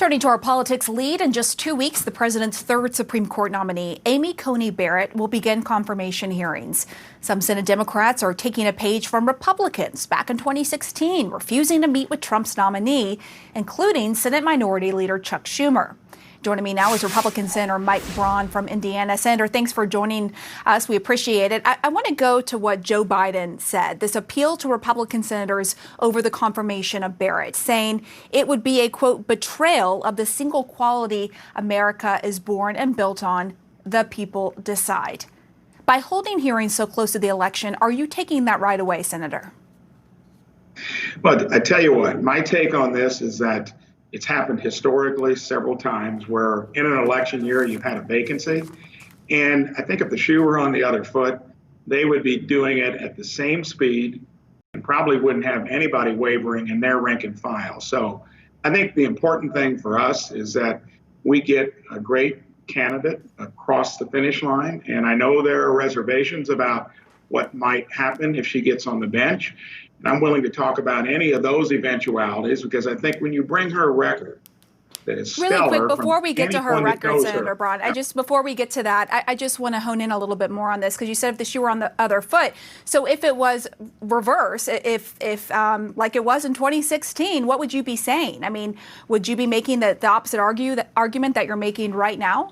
Turning to our politics lead, in just 2 weeks, the president's third Supreme Court nominee, Amy Coney Barrett, will begin confirmation hearings. Some Senate Democrats are taking a page from Republicans back in 2016, refusing to meet with Trump's nominee, including Senate Minority Leader Chuck Schumer. Joining me now is Republican Senator Mike Braun from Indiana. Senator, thanks for joining us. We appreciate it. I want to go to what Joe Biden said, this appeal to Republican senators over the confirmation of Barrett, saying it would be a, quote, betrayal of the single quality America is born and built on, the people decide. By holding hearings so close to the election, are you taking that right away, Senator? But I tell you what, my take on this is that it's happened historically several times where in an election year you've had a vacancy. And I think if the shoe were on the other foot, they would be doing it at the same speed and probably wouldn't have anybody wavering in their rank and file. So I think the important thing for us is that we get a great candidate across the finish line. And I know there are reservations about what might happen if she gets on the bench. And I'm willing to talk about any of those eventualities because I think when you bring her a record that is stellar. Really quick, before we get to her record, Senator Braun, before we get to that, I just want to hone in a little bit more on this because you said if the shoe were on the other foot. So if it was reverse, if like it was in 2016, what would you be saying? I mean, would you be making the opposite argument that you're making right now?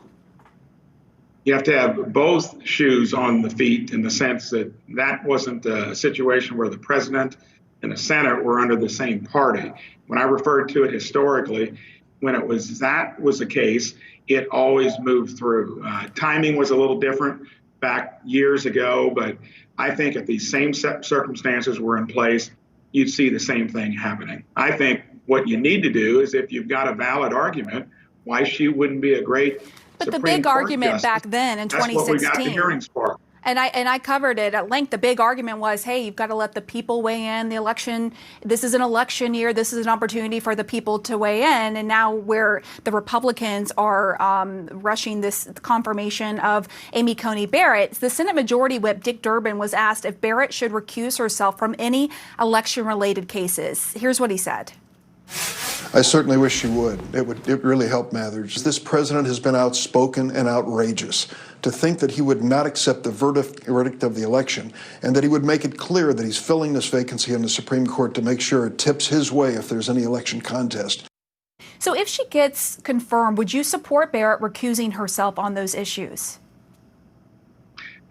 You have to have both shoes on the feet in the sense that that wasn't a situation where the president and the Senate were under the same party. When I referred to it historically, when that was the case, it always moved through. Timing was a little different back years ago, but I think if these same circumstances were in place, you'd see the same thing happening. I think what you need to do is if you've got a valid argument, why she wouldn't be a great But Supreme the big Court argument justice. back then in 2016. That's what we got the hearings for. And I covered it at length. The big argument was, hey, you've got to let the people weigh in. The election, this is an election year. This is an opportunity for the people to weigh in. And now where the Republicans are rushing this confirmation of Amy Coney Barrett, the Senate Majority Whip Dick Durbin was asked if Barrett should recuse herself from any election-related cases. Here's what he said. I certainly wish she would. It would really help matters. This president has been outspoken and outrageous. To think that he would not accept the verdict of the election and that he would make it clear that he's filling this vacancy in the Supreme Court to make sure it tips his way if there's any election contest. So if she gets confirmed, would you support Barrett recusing herself on those issues?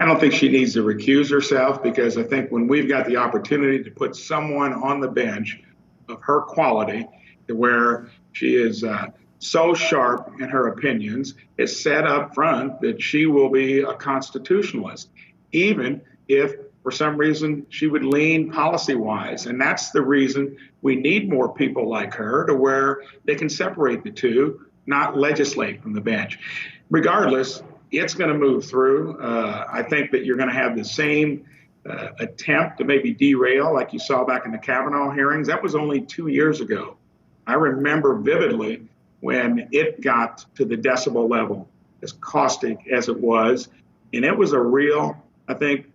I don't think she needs to recuse herself because I think when we've got the opportunity to put someone on the bench of her quality to where she is so sharp in her opinions, it's said up front that she will be a constitutionalist, even if for some reason she would lean policy-wise. And that's the reason we need more people like her to where they can separate the two, not legislate from the bench. Regardless, it's going to move through. I think that you're going to have the same attempt to maybe derail like you saw back in the Kavanaugh hearings. That was only 2 years ago. I remember vividly when it got to the decibel level, as caustic as it was. And it was a real, I think,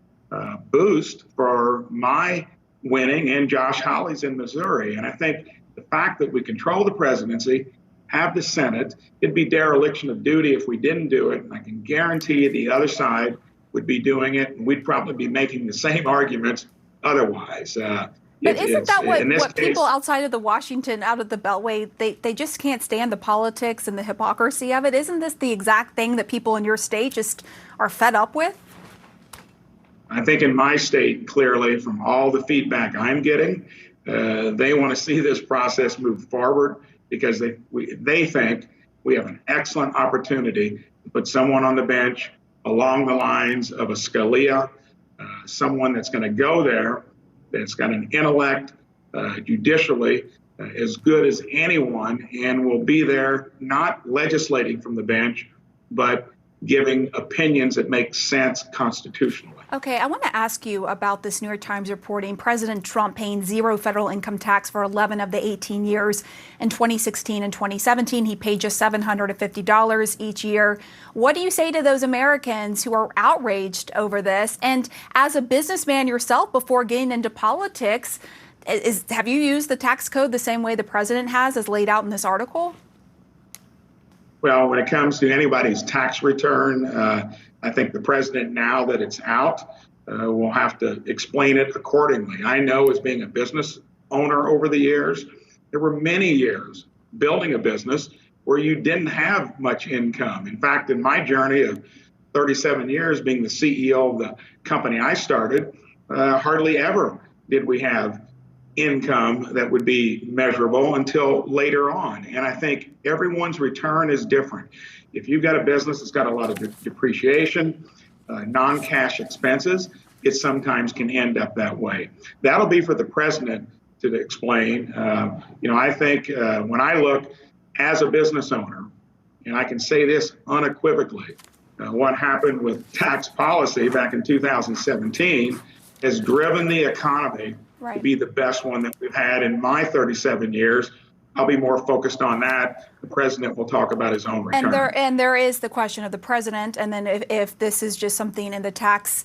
boost for my winning and Josh Hawley's in Missouri. And I think the fact that we control the presidency, have the Senate, it'd be dereliction of duty if we didn't do it. And I can guarantee you the other side would be doing it, and we'd probably be making the same arguments otherwise. But isn't that what people outside of Washington, out of the Beltway, they just can't stand the politics and the hypocrisy of it? Isn't this the exact thing that people in your state just are fed up with? I think in my state, clearly, from all the feedback I'm getting, they want to see this process move forward because they think we have an excellent opportunity to put someone on the bench along the lines of a Scalia, someone that's going to go there, that's got an intellect judicially as good as anyone and will be there not legislating from the bench, but giving opinions that make sense constitutionally. Okay, I want to ask you about this New York Times reporting President Trump paying zero federal income tax for 11 of the 18 years. In 2016 and 2017, he paid just $750 each year. What do you say to those Americans who are outraged over this? And as a businessman yourself before getting into politics, have you used the tax code the same way the president has, as laid out in this article? Well, when it comes to anybody's tax return, I think the president, now that it's out, will have to explain it accordingly. I know, as being a business owner over the years, there were many years building a business where you didn't have much income. In fact, in my journey of 37 years being the CEO of the company I started, hardly ever did we have income that would be measurable until later on. And I think everyone's return is different. If you've got a business that's got a lot of depreciation, non-cash expenses, it sometimes can end up that way. That'll be for the president to explain. I think when I look as a business owner, and I can say this unequivocally, what happened with tax policy back in 2017 has driven the economy to be the best one that we've had in my 37 years. I'll be more focused on that. The president will talk about his own return. And there is the question of the president, and then if this is just something in the tax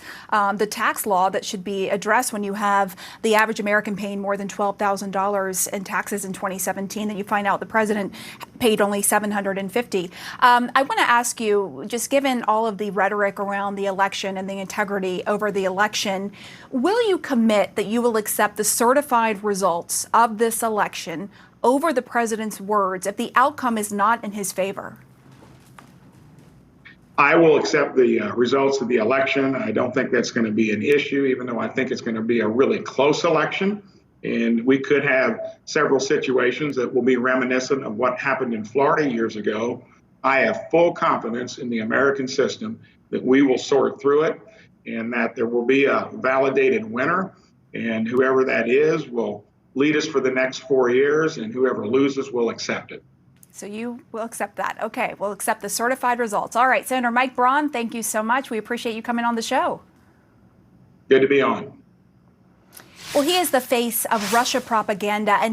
law that should be addressed when you have the average American paying more than $12,000 in taxes in 2017, then you find out the president paid only $750. I want to ask you, just given all of the rhetoric around the election and the integrity over the election, will you commit that you will accept the certified results of this election over the president's words if the outcome is not in his favor? I will accept the results of the election. I don't think that's going to be an issue, even though I think it's going to be a really close election. And we could have several situations that will be reminiscent of what happened in Florida years ago. I have full confidence in the American system that we will sort through it and that there will be a validated winner, and whoever that is will lead us for the next 4 years, and whoever loses will accept it. So you will accept that. Okay, we'll accept the certified results. All right, Senator Mike Braun, thank you so much. We appreciate you coming on the show. Good to be on. Well, he is the face of Russia propaganda and